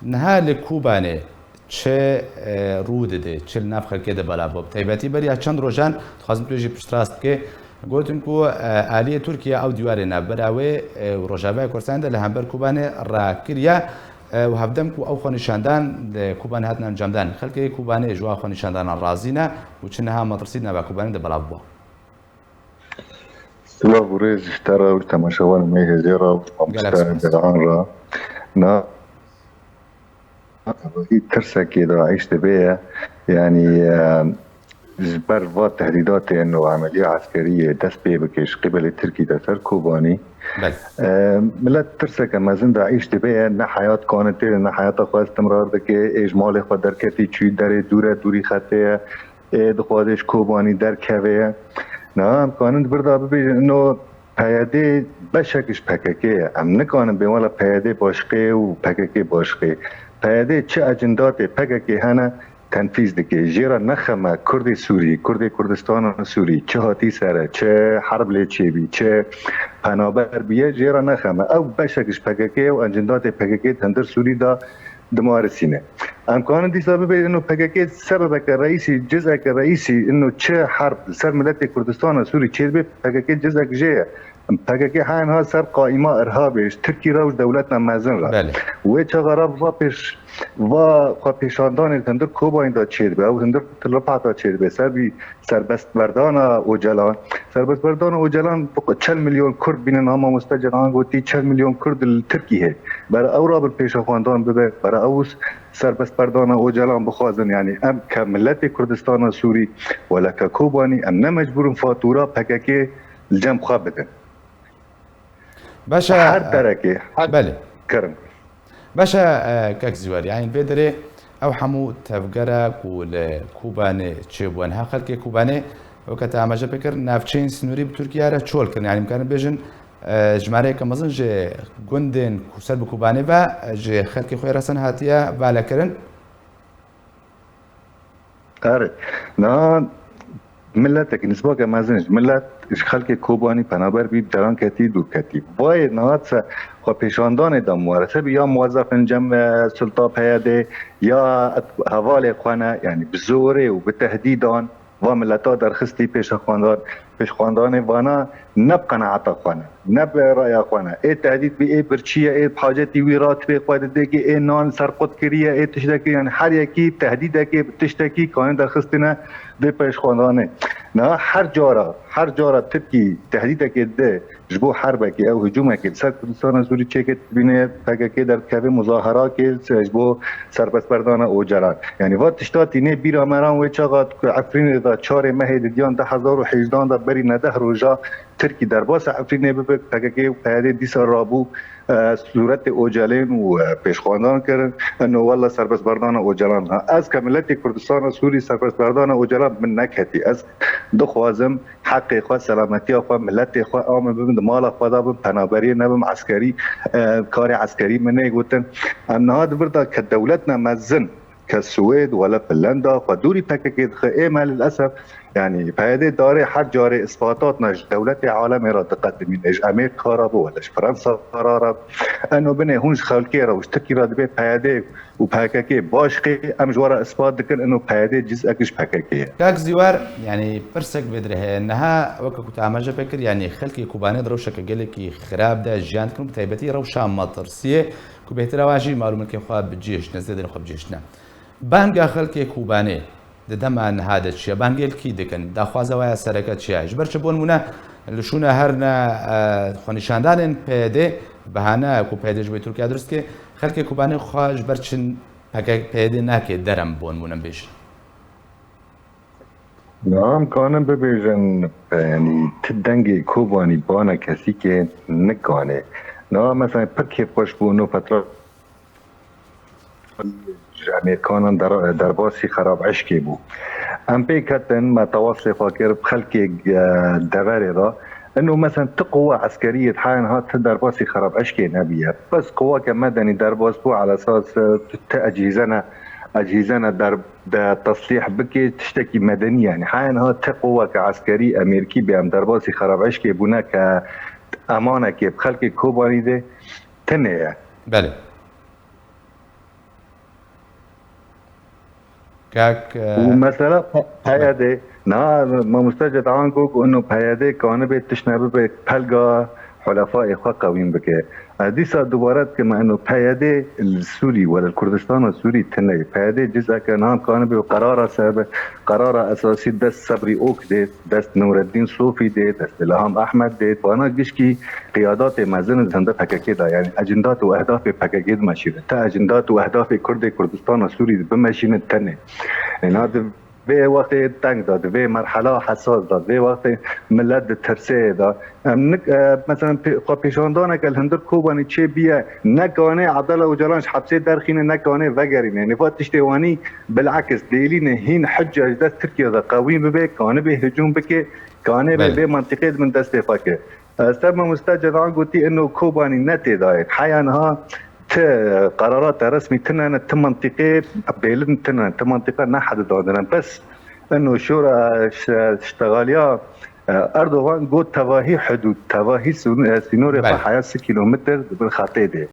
نها لکوبانه چه رود ده چه نفخر که ده بالا باب تایباتی بریا چند روزان خواستم توی پشتراست که گفتن کو عالیه ترکیه او دیواره نبراوی روجاوی کردستان ده لهمبر کوبانه راکریا و هفدم کو او خانشاندان کوبانه هاتن جمدان خلک کوبانه جوا خانشاندان رازینا و چنها مدرسینا با کوبانه ده بالا باب سلام ورز اشترى وتماشوان ميه زيرا ومستعد را نا هي ترسا كده عيشت بيها يعني جبر فات تهديدات انه عملية عسكرية دست بيه بكش قبل التركي ده سر كوباني ملت ترسا كما زنده عيشت بيها نا حياة كانت نا حياة اخوة استمرار دكي اجمال اخوة دركتي چوي داري دوري خطيه دخوادش كوباني در كويه نعم كانت برضه ببيج انه پیاده بشکش پککه ام نکانم به والا پیاده باشقه و پککه باشقه پیاده چه اجندات پککه هنه تنفیذ دکه جیرا نخمه کرد سوری کرد کردستان سوری چه هاتی سره چه حرب لیچه بی چه پنابر بیه جیرا نخمه او بشکش پککه و اجندات پککه تندر سوری دا دمارسينه امكان دي سبب انه PKK سببك الرئيسي جزءك الرئيسي انه تشي حرب سر ملت كردستان سوري تشي PKK جزءك جايه PKK حالها سر قائمه ارهابي تركي روج دولتنا مازن را و چه غرب واپش و پیشاندان تندر کوبا این دا چید به او تندر تلپاتا چید به سربست بردان اوجلان سربست بردان اوجلان 40 میلیون کرد بین نام مستجران گوتی 40 میلیون کرد ترکی ہے برای او را پیشاندان ببه برای او سربست بردان اوجلان بخوازن یعنی ام که ملت کردستان سوری ولا که کوبانی ام نمجبورن فاتورا PKK الجنب خواه بدن باشا هر درکه بله کرم باشا كاك زواري يعني بدري او حمو تفقرا كول كوباني تشيبوان ها خلقي كوباني وكتا ما جا بكر نافچين سنوري بتركيا را تشول كن يعني مكان بيجن جمعري كمزن جي گوندن كوسر بكوباني با جي خلقي خوي رسن هاتيا بالا كرن اره نا ملتك نسبة كمازنج ملت خلق کوبانی پنابر بی دران کتی دو کتی وای نهات خو پیشاندان دم مورثه یا موظف جمع سلطه پیاده یا حواله خانه یعنی بزوره و بتهدیدان و ملتا درخستی پیش خواندان وانا نب قناعت خانه نب رای خانه ای تهدید بی ای برچیه ای حاجتی ویرات به خود دیگه ای نان سرقط کریه ای تشتکی یعنی هر یکی تهدیده که تشتکی کانه درخستینه به پیش خواندانه نه هر جارا ترکی تهدیده که ده جبو حربه که او هجومه که سر کردستان سوری چه که بینه PKK در کبه مظاهره که جبو سربست بردان اوجلان یعنی وقت تشتاتی نه بیرا مران و چقدر عفرین دا 4 ماه دیان 2018 دا بری نده روزا ترکی در باس عفرین به PKK و پیاده دیس رابو صورت اوجلین و پیشخواندان کردن انه والله سربست بردان اوجلان از که ملت کردستان سوری سربست بردان اوجلان من نکتی از دخوازم حق خود سلامتی خود ملت خود آمن ببند مال خود بم پنابری نبم عسکری کار عسکری منه گوتن امنهاد بردا که دولتنا مزن كالسويد ولا فنلندا ودوري PKK خائمة للأسف يعني فهذه داري حد جاري إسقاطاتنا دولة عالم را تقدمين إج أمريكا رابو ولا فرنسا راب أنه بني هونش خالكيرا واشتكي راد بيت فهذه وPKK باشقي أم جوارا إسقاط ذكر إنه فهذه جزء كش PKK كاك زوار يعني برسك بدره إنها وكنت عمجة فكر يعني خلقي كوباني دروشة كجلكي خراب ده جان كنوا بتايبتي روشة مطرسية كوبيترا واجي معلومة كخواب بجيش نزيد خواب جيشنا بانگا خلقی کوبانه ددمان هذا الشيء بانگل کی دکن داخوازه ویا سرکت چیه جبر چبون مونه لشونه هرنا خونشاندان پیده بهانه کو پیده جوی ترکیه درست که خلقی کوبانه خواج برچن پیده نکه درم بون مونم بیش نعم كانن ببيجن يعني تدنگي كوباني بانا كسي که نکانه نعم مثلا پکی خوش بونو پترا امریکانان در باسی خراب عشقی بود ام پیکتن ما تواصل فاکر بخلق دوری را انه مثلا تقوى عسكريه حالها در باسی خراب عشقی نبیه بس قوا که مدنی در باس بو على اساس اجهزنا در تصليح بكي تشتكي مدنيه يعني حالها تقوى كعسكري امريكي بهم در باسی خراب عشقی بونه که امانه که بخلق کوبانی ده تنه بله كاك ومثلا پیاده نه ما مستجد عن گو انه پیاده کانه به تشنبه به پلگا حلفاء اخوة قویم بکه دیسا دوباره که ما انه پیاده السوري ولا الكردستان السوري تنه پیاده جزء که نام کانه به قرار سبب قرار اساسی دست صبری اوک دید دست نور الدین صوفی دید دست الهام احمد دید وانا گشکی قیادات مزن زنده پککی دا یعنی اجندات و اهداف پککی مشیره تا اجندات و اهداف کردستان السوري بمشینه تنه اینا به وقت تنگ داد به مرحله حساس داد به وقت ملت ترسه داد مثلا پیشاندانه که الهندر کوبانی چه بیه نکانه عدل و جلانش حبسه درخینه نکانه وگرینه نفات تشتوانی بالعکس دیلینه هین حجه دست ترکیه دا قویم به کانه به هجوم بکه کانه به منطقه من دست فاکه استما مستجد عن قلتي انه كوباني نتي دايت حيانها قرارات رسمي تنن منطقه بيلن تنن منطقه نحد دادن بس انه شورى اشتغاليا اردوغان قلت تواهي حدود تواهي سنور حياه 6 كيلومتر بالخطيه دي